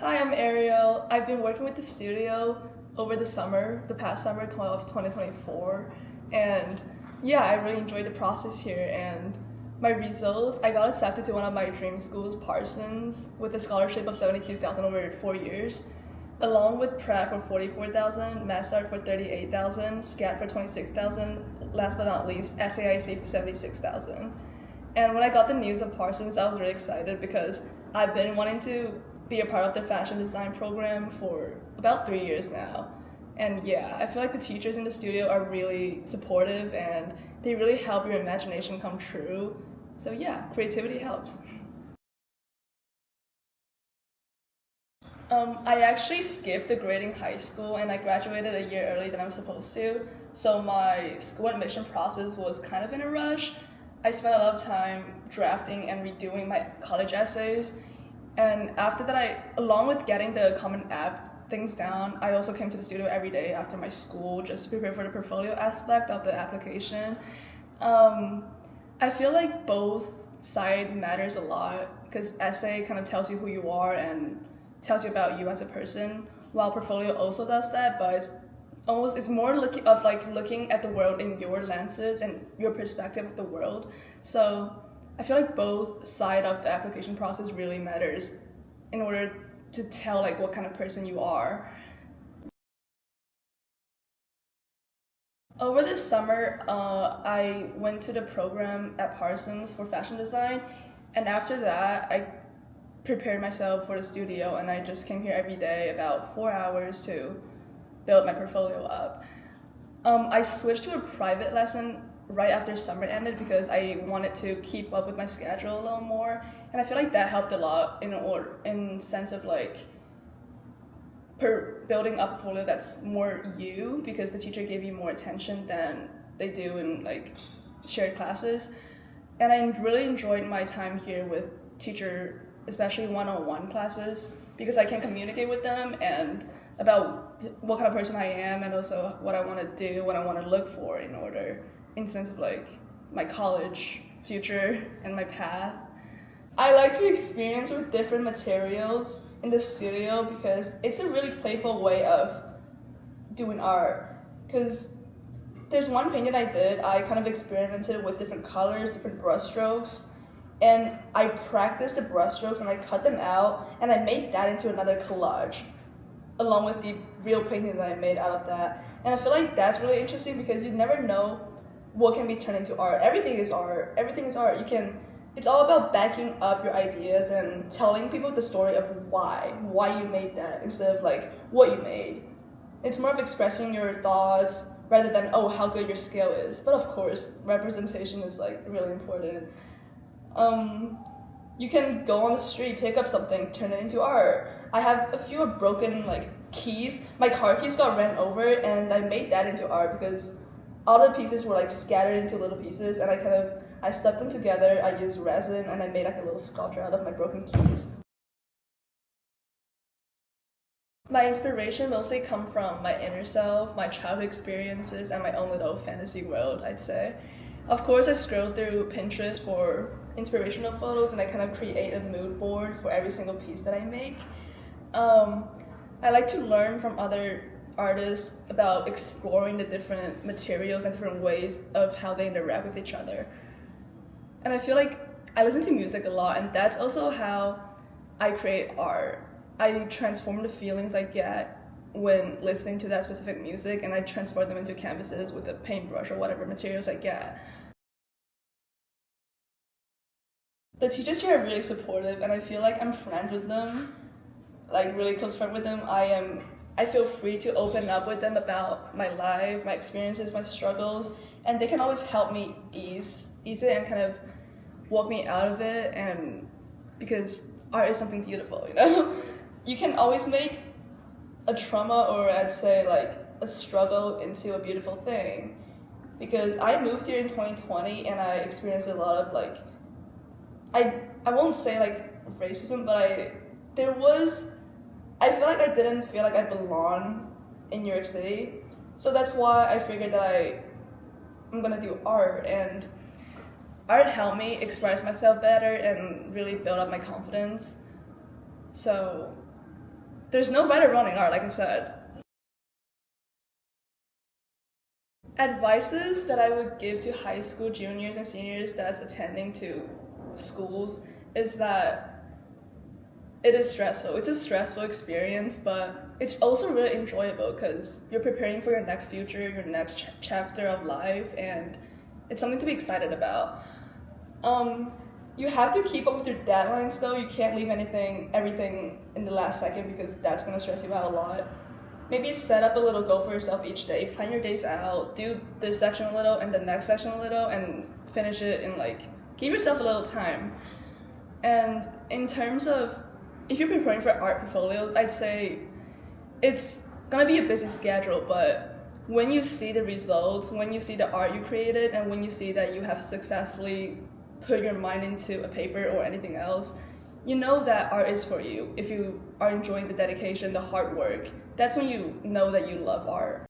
Hi, I'm Ariel. I've been working with the studio over the past summer, 2024, and yeah, I really enjoyed the process here. And my results, I got accepted to one of my dream schools, Parsons, with a scholarship of 72,000 over 4 years, along with Pratt for 44,000, MassArt for 38,000, SCAT for 26,000. Last but not least, SAIC for 76,000. And when I got the news of Parsons, I was really excited because I've been wanting to be a part of the fashion design program for about 3 years now. And yeah, I feel like the teachers in the studio are really supportive and they really help your imagination come true. So yeah, creativity helps. I actually skipped the grading high school and I graduated a year early than I was supposed to. So my school admission process was kind of in a rush. I spent a lot of time drafting and redoing my college essays. And after that, along with getting the Common App things down, I also came to the studio every day after my school just to prepare for the portfolio aspect of the application. I feel like both side matters a lot because essay kind of tells you who you are and tells you about you as a person, while portfolio also does that, but it's more looking at the world in your lenses and your perspective of the world. So I feel like both side of the application process really matters in order to tell like what kind of person you are. Over this summer, I went to the program at Parsons for fashion design, and after that, I prepared myself for the studio, and I just came here every day about 4 hours to build my portfolio up. I switched to a private lesson right after summer ended because I wanted to keep up with my schedule a little more, and I feel like that helped a lot in sense of like building up a portfolio that's more you because the teacher gave you more attention than they do in like shared classes. And I really enjoyed my time here with teacher, especially one-on-one classes, because I can communicate with them and about what kind of person I am and also what I want to do, what I want to look for in sense of like my college future and my path. I like to experience with different materials in the studio because it's a really playful way of doing art. Because there's one painting I did, I kind of experimented with different colors, different brush strokes, and I practiced the brush strokes and I cut them out and I made that into another collage along with the real painting that I made out of that. And I feel like that's really interesting because you never know what can be turned into art. Everything is art. Everything is art. It's all about backing up your ideas and telling people the story of why you made that instead of like what you made. It's more of expressing your thoughts rather than how good your skill is. But of course, representation is like really important. You can go on the street, pick up something, turn it into art. I have a few broken like keys. My car keys got ran over, and I made that into art because all the pieces were like scattered into little pieces, and I stuck them together. I used resin, and I made like a little sculpture out of my broken keys. My inspiration mostly come from my inner self, my childhood experiences, and my own little fantasy world, I'd say. Of course, I scroll through Pinterest for inspirational photos and I kind of create a mood board for every single piece that I make. I like to learn from other artists about exploring the different materials and different ways of how they interact with each other. And I feel like I listen to music a lot, and that's also how I create art. I transform the feelings I get when listening to that specific music, and I transform them into canvases with a paintbrush or whatever materials I get. The teachers here are really supportive, and I feel like I'm friends with them, like really close friend with them. I feel free to open up with them about my life, my experiences, my struggles, and they can always help me ease it and kind of walk me out of it. And because art is something beautiful, you can always make a trauma, or I'd say like a struggle, into a beautiful thing. Because I moved here in 2020 and I experienced a lot of like I won't say like racism, but I feel like I didn't feel like I belong in New York City. So that's why I figured that I'm gonna do art, and art helped me express myself better and really build up my confidence. So there's no right or wrong in art, like I said. Advices that I would give to high school juniors and seniors that's attending to schools is that it is stressful. It's a stressful experience, but it's also really enjoyable because you're preparing for your next future, your next chapter of life, and it's something to be excited about. You have to keep up with your deadlines though. You can't leave everything in the last second because that's gonna stress you out a lot. Maybe set up a little goal for yourself each day. Plan your days out. Do this section a little and the next section a little, and finish it in give yourself a little time. And in terms of if you're preparing for art portfolios, I'd say it's gonna be a busy schedule, but when you see the results, when you see the art you created, and when you see that you have successfully put your mind into a paper or anything else, you know that art is for you. If you are enjoying the dedication, the hard work, that's when you know that you love art.